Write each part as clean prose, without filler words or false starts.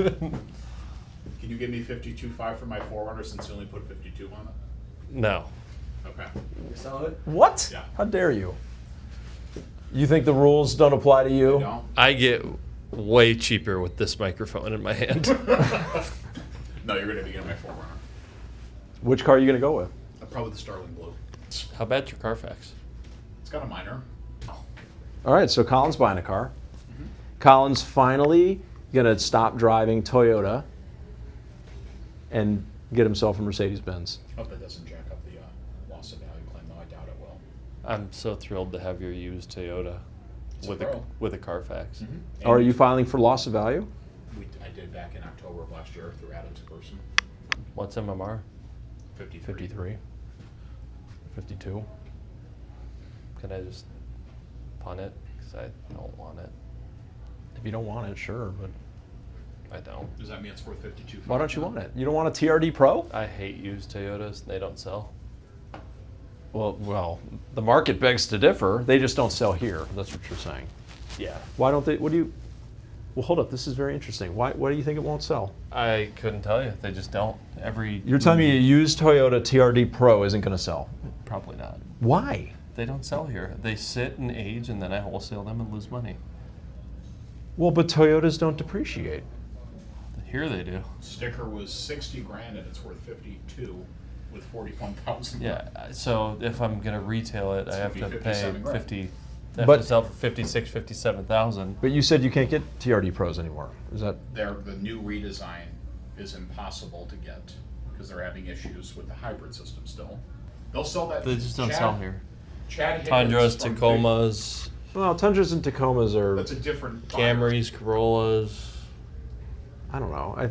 Can you give me 52.5 for my 4Runner since you only put 52 on it? No. Okay. You selling it? What? Yeah. How dare you? You think the rules don't apply to you? No. I get way cheaper with this microphone in my hand. No, you're going to be getting my 4Runner. Which car are you going to go with? Probably the Starling Blue. How bad's your Carfax? It's got a minor. All right, so Colin's buying a car. Colin's finally going to stop driving Toyota and get himself a Mercedes-Benz. Hope that doesn't jack up the loss of value claim, though. I doubt it will. I'm so thrilled to have your used Toyota It's with a a Pro. with a Carfax. And Are you filing for loss of value? I did back in October of last year through Adam's person. What's MMR? 53. 53. 52. Can I just punt it? Because I don't want it. If you don't want it, sure, but I don't. Does that mean it's worth 52? why don't you want it? You don't want a TRD Pro? I hate used Toyotas. They don't sell. Well, the market begs to differ. They just don't sell here. That's what you're saying. Yeah. Why don't they? What do you? Well, hold up. This is very interesting. Why do you think it won't sell? I couldn't tell you. They just don't. You're telling me a used Toyota TRD Pro isn't going to sell? Probably not. Why? They don't sell here. They sit and age, and then I wholesale them and lose money. Well, but Toyotas don't depreciate. Here they do. Sticker was 60 grand and it's worth 52 with 41,000. Yeah. So if I'm gonna retail it, It's I have gonna to be pay 57 grand. 50. I have But- to sell for 56, 57,000. But you said you can't get TRD Pros anymore. Is that? The new redesign is impossible to get because they're having issues with the hybrid system still. They'll sell that. They just don't Chad- sell here. Chad Tundras, Higgins from Tacomas, Well, Tundras and Tacomas are. That's a different buyer. Camrys, Corollas. I don't know.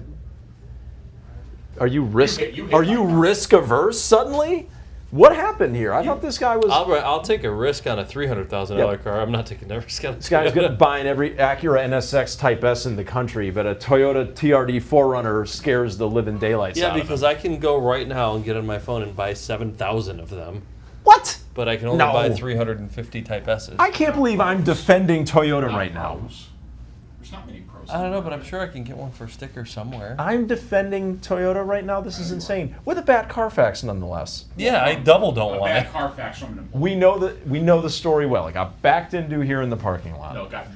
Are you risk? You hit Are you my- risk averse suddenly? What happened here? I thought this guy was. I'll take a risk on a $300,000 Yeah. car. I'm not taking a risk on a This guy's good at buying every Acura NSX Type S in the country, but a Toyota TRD 4Runner scares the living daylights Yeah, out of because him. I can go right now and get on my phone and buy 7,000 of them, What? but I can only No. buy 350 Type S's. I can't believe I'm defending Toyota right now. Pros. There's not many pros. I don't know, but I'm sure I can get one for a sticker somewhere. I'm defending Toyota right now. This is insane. With a bad Carfax, nonetheless. Yeah, I double don't A want bad it. Carfax from an employee. We know the story well. It got backed into here in the parking lot. No, got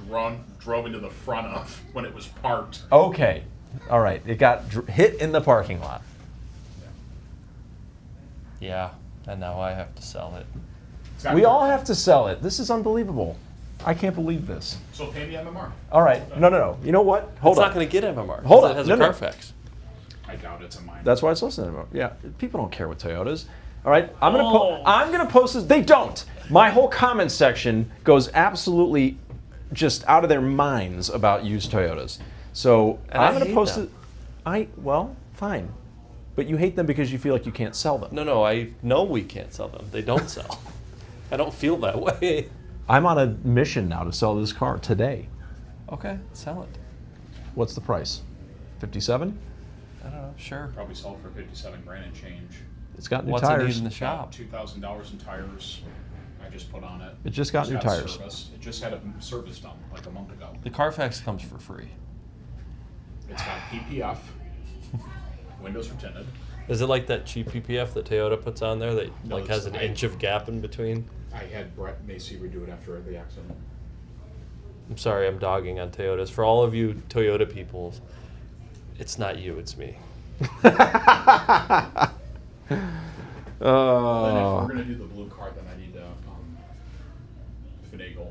drove into the front of when it was parked. Okay, all right. It got hit in the parking lot. Yeah, and now I have to sell it. It's got- We all have to sell it. This is unbelievable. I can't believe this. So pay me MMR. All right. No. You know what? Hold It's on. not going to get MMR. Hold because on. It has No, a no. Carfax. I doubt it's a minor. That's why it's listed anymore. Yeah, people don't care what Toyotas. All right, I'm gonna post this. They don't. My whole comment section goes absolutely just out of their minds about used Toyotas. So And I I'm gonna hate post them. it. Well, fine, but you hate them because you feel like you can't sell them. No, I know we can't sell them. They don't sell. I don't feel that way. I'm on a mission now to sell this car today. Okay, sell it. What's the price? 57. I don't know. Sure. Probably sold for 57 grand and change. It's got new What's it need tires. in the shop? $2,000 in tires. I just put on it. It just got new tires. Serviced. It just had a service done like a month ago. The Carfax comes for free. It's got PPF. Windows are tinted. Is it like that cheap PPF that Toyota puts on there that No, like has an it's- inch of gap in between? I had Brett Macy redo it after the accident. I'm sorry, I'm dogging on Toyotas. For all of you Toyota people, it's not you, it's me. Then if Oh. we're gonna do the blue card, then I need to finagle.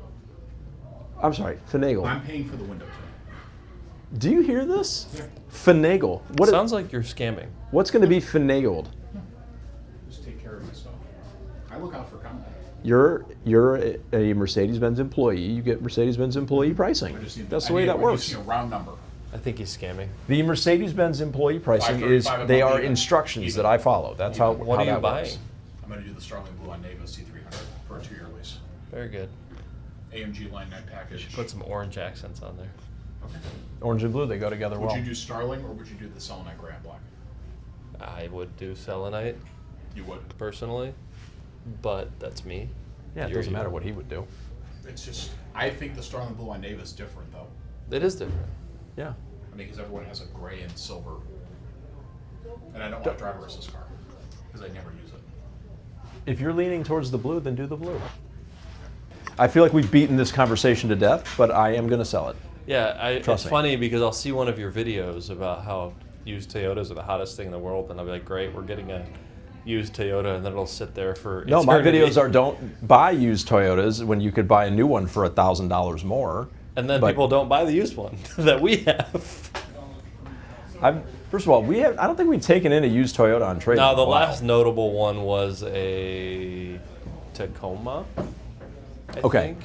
I'm sorry, finagle. I'm paying for the window tint. Do you hear this? Yeah. Finagle. Sounds like you're scamming. What's going to be finagled? Just take care of my stuff. I look out for content. You're a Mercedes-Benz employee. You get Mercedes-Benz employee pricing. I just need- That's I the way need- that I just works. need a round number. I think he's scamming. The Mercedes-Benz employee pricing is 535 they above are even. instructions Even. that I follow. That's how. What how are you that buying? works. I'm gonna do the Starling Blue on Neva C300 for a 2-year lease. Very good. AMG Line 9 package. Put some orange accents on there. Okay. Orange and blue, they go together Would well. you do Starling or would you do the Selenite Gray and Black? I would do selenite You would. personally, but that's me. Yeah, it You're doesn't you. matter what he would do. It's just, I think the Starling Blue on Neva is different though. It is different. Yeah. I mean, because everyone has a gray and silver. And I don't want to drive a Chris's car, because I never use it. If you're leaning towards the blue, then do the blue. I feel like we've beaten this conversation to death, but I am going to sell it. Yeah, Trust it's me. funny because I'll see one of your videos about how used Toyotas are the hottest thing in the world, and I'll be like, great, we're getting a used Toyota, and then it'll sit there for No, my eternity. videos are don't buy used Toyotas when you could buy a new one for $1,000 more. And then but people don't buy the used one that we have. First of all, I don't think we've taken in a used Toyota on trade. No, in the a while. last notable one was a Tacoma, I think.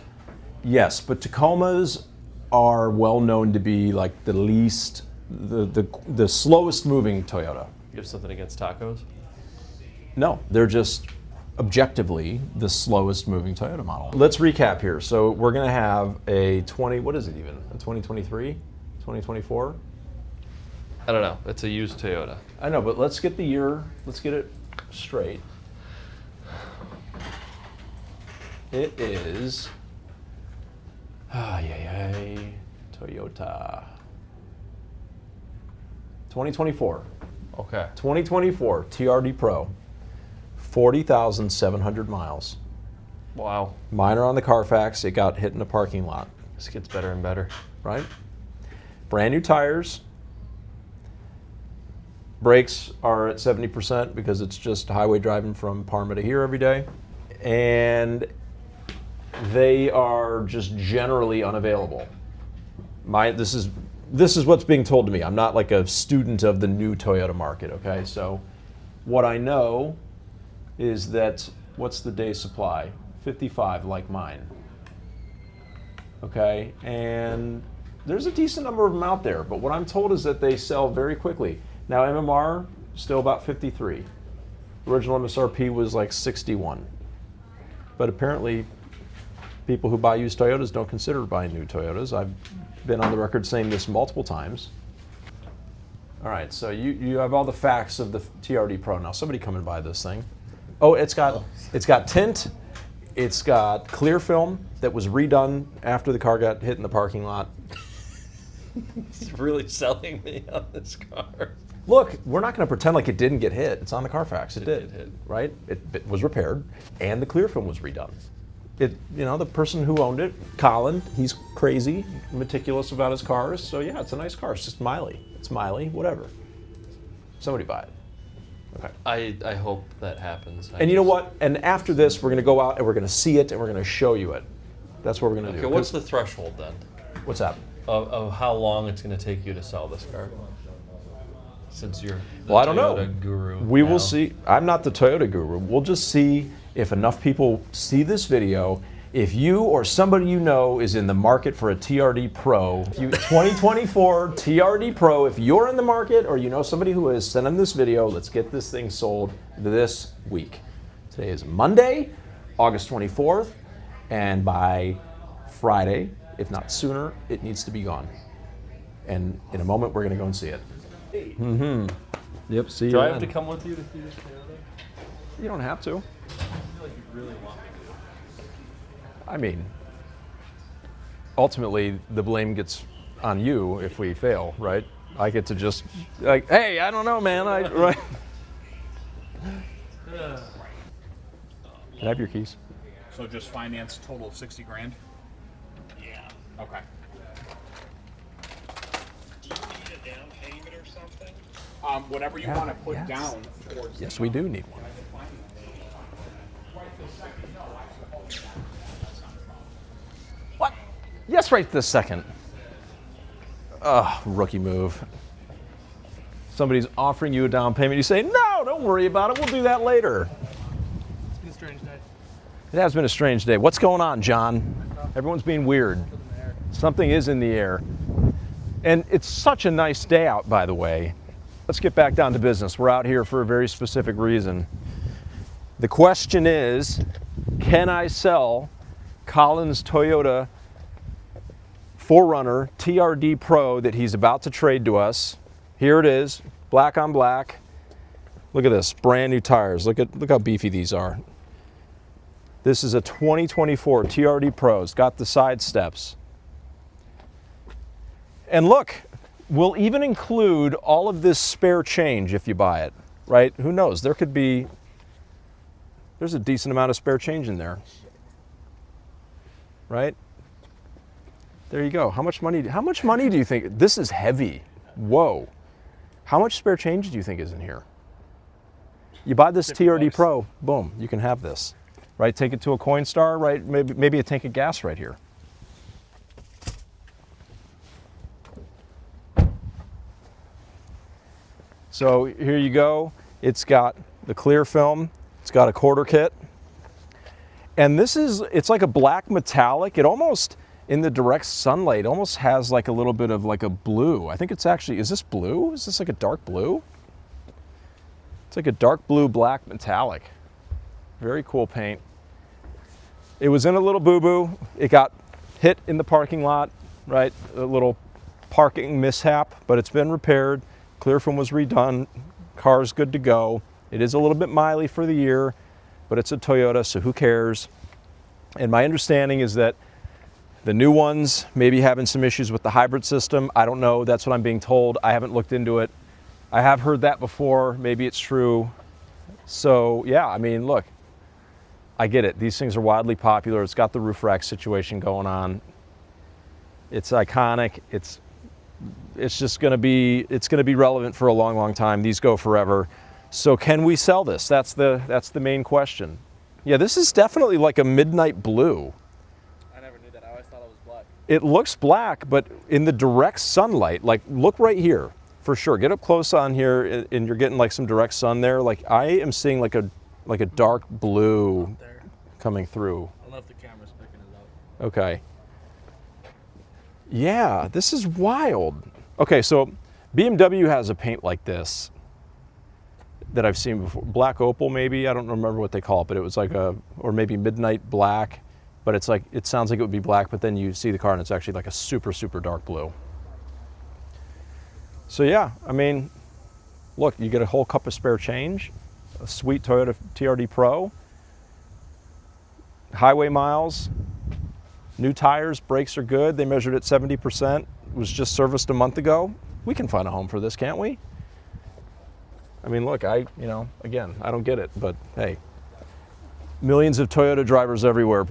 Yes, but Tacomas are well known to be like the least, the slowest moving Toyota. You have something against tacos? No, they're just objectively the slowest moving Toyota model. Let's recap here. So we're going to have a 20, what is it even? A 2023? 2024? I don't know. It's a used Toyota. I know, but let's get the year, let's get it straight. It is, Toyota. 2024. Okay. 2024 TRD Pro. 40,700 miles. Wow. Minor on the Carfax. It got hit in a parking lot, This gets better and better. right? Brand new tires. Brakes are at 70% because it's just highway driving from Parma to here every day. And they are just generally unavailable. This is what's being told to me. I'm not like a student of the new Toyota market, okay? So what I know is that, what's the day supply? 55, like mine. Okay, and there's a decent number of them out there, but what I'm told is that they sell very quickly. Now MMR, still about 53. Original MSRP was like 61. But apparently, people who buy used Toyotas don't consider buying new Toyotas. I've been on the record saying this multiple times. All right, so you have all the facts of the TRD Pro. Now somebody come and buy this thing. Oh, it's got tint, it's got clear film that was redone after the car got hit in the parking lot. It's really selling me on this car. Look, we're not going to pretend like it didn't get hit. It's on the Carfax. It did, did hit. right? It was repaired, and the clear film was redone. The person who owned it, Colin, he's crazy, meticulous about his cars. So yeah, it's a nice car. It's just Miley. It's Miley, whatever. Somebody buy it. Okay. I hope that happens. And you know what? And after this, we're going to go out and we're going to see it and we're going to show you it. That's what we're going to Okay, do. what's the threshold then What's that? of how long it's going to take you to sell this car? Since you're the Well, I don't know. Toyota guru. We now. will see. I'm not the Toyota guru. We'll just see if enough people see this video. If you or somebody you know is in the market for a TRD Pro, 2024 TRD Pro, if you're in the market or you know somebody who is, send them this video. Let's get this thing sold this week. Today is Monday, August 24th, and by Friday, if not sooner, it needs to be gone. And in a moment, we're going to go and see it. Mm-hmm. Yep, see you Do I have then. to come with you to see this Toyota? You don't have to. I feel like you really want me to. I mean, ultimately, the blame gets on you if we fail, right? I get to just, like, hey, I don't know, man. Right? Can I have your keys? So just finance total of 60 grand? Yeah. Okay. Do you need a down payment or something? Whatever you Yeah, want to put yes. down towards. Yes, we do need one. What? Yes, right this second. Ugh, rookie move. Somebody's offering you a down payment. You say, no, don't worry about it. We'll do that later. It's been a strange day. It has been a strange day. What's going on, John? Everyone's being weird. Something is in the air. And it's such a nice day out, by the way. Let's get back down to business. We're out here for a very specific reason. The question is, can I sell Colin's Toyota 4Runner TRD Pro that he's about to trade to us? Here it is, black on black. Look at this, brand new tires. Look how beefy these are. This is a 2024 TRD Pro. It's got the side steps. And look, We'll even include all of this spare change if you buy it, right? Who knows? There's a decent amount of spare change in there, right? There you go. How much money do you think? This is heavy. Whoa. How much spare change do you think is in here? You buy this TRD Pro, boom, you can have this, right? Take it to a Coinstar, right? Maybe a tank of gas right here. So here you go. It's got the clear film. It's got a quarter kit. And it's like a black metallic. It almost, in the direct sunlight, almost has like a little bit of like a blue. I think it's actually, is this blue? Is this like a dark blue? It's like a dark blue, black metallic. Very cool paint. It was in a little boo-boo. It got hit in the parking lot, right? A little parking mishap, but it's been repaired. Clear film was redone. Car's good to go. It is a little bit miley for the year, but it's a Toyota, so who cares? And my understanding is that the new ones may be having some issues with the hybrid system. I don't know. That's what I'm being told. I haven't looked into it. I have heard that before. Maybe it's true. So yeah, I mean, look, I get it. These things are wildly popular. It's got the roof rack situation going on. It's iconic. It's just going to be relevant for a long, long time. These go forever. So can we sell this? That's the main question. Yeah, this is definitely like a midnight blue. I never knew that. I always thought it was black. It looks black, but in the direct sunlight, like look right here, for sure. Get up close on here and you're getting like some direct sun there. Like I am seeing like a dark blue There. coming through. I don't know if the camera's picking it up. Okay. Yeah, this is wild. Okay, so BMW has a paint like this that I've seen before. Black opal maybe, I don't remember what they call it, but it was like or maybe midnight black, but it's like, it sounds like it would be black, but then you see the car and it's actually like a super, super dark blue. So yeah, I mean, look, you get a whole cup of spare change, a sweet Toyota TRD Pro, highway miles, new tires, brakes are good. They measured at 70%. It was just serviced a month ago. We can find a home for this, can't we? I mean, look, again, I don't get it, but hey, millions of Toyota drivers everywhere.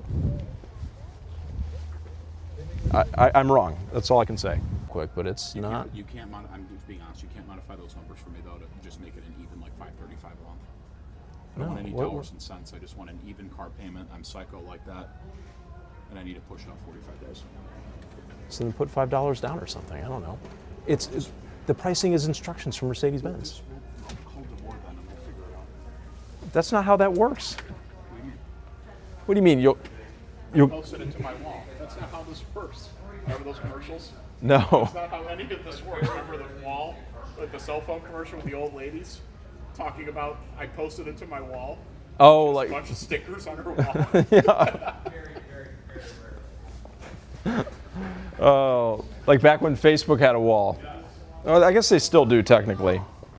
I'm wrong. That's all I can say. Quick, but it's not. You can't. I'm just being honest. You can't modify those numbers for me though to just make it an even like $535 a month. I don't want any dollars and cents. I just want an even car payment. I'm psycho like that, and I need to push it off 45 days. So then put $5 down or something. I don't know. It's the pricing is instructions from Mercedes-Benz. That's not how that works. What do you mean? You'll Posted it to my wall. That's not how this works. Remember those commercials? No. That's not how any of this works. Remember the wall, like the cell phone commercial with the old ladies talking about? I posted it to my wall. Oh, Just like a bunch of stickers on her wall. yeah. Oh, like back when Facebook had a wall. Oh, I guess they still do technically.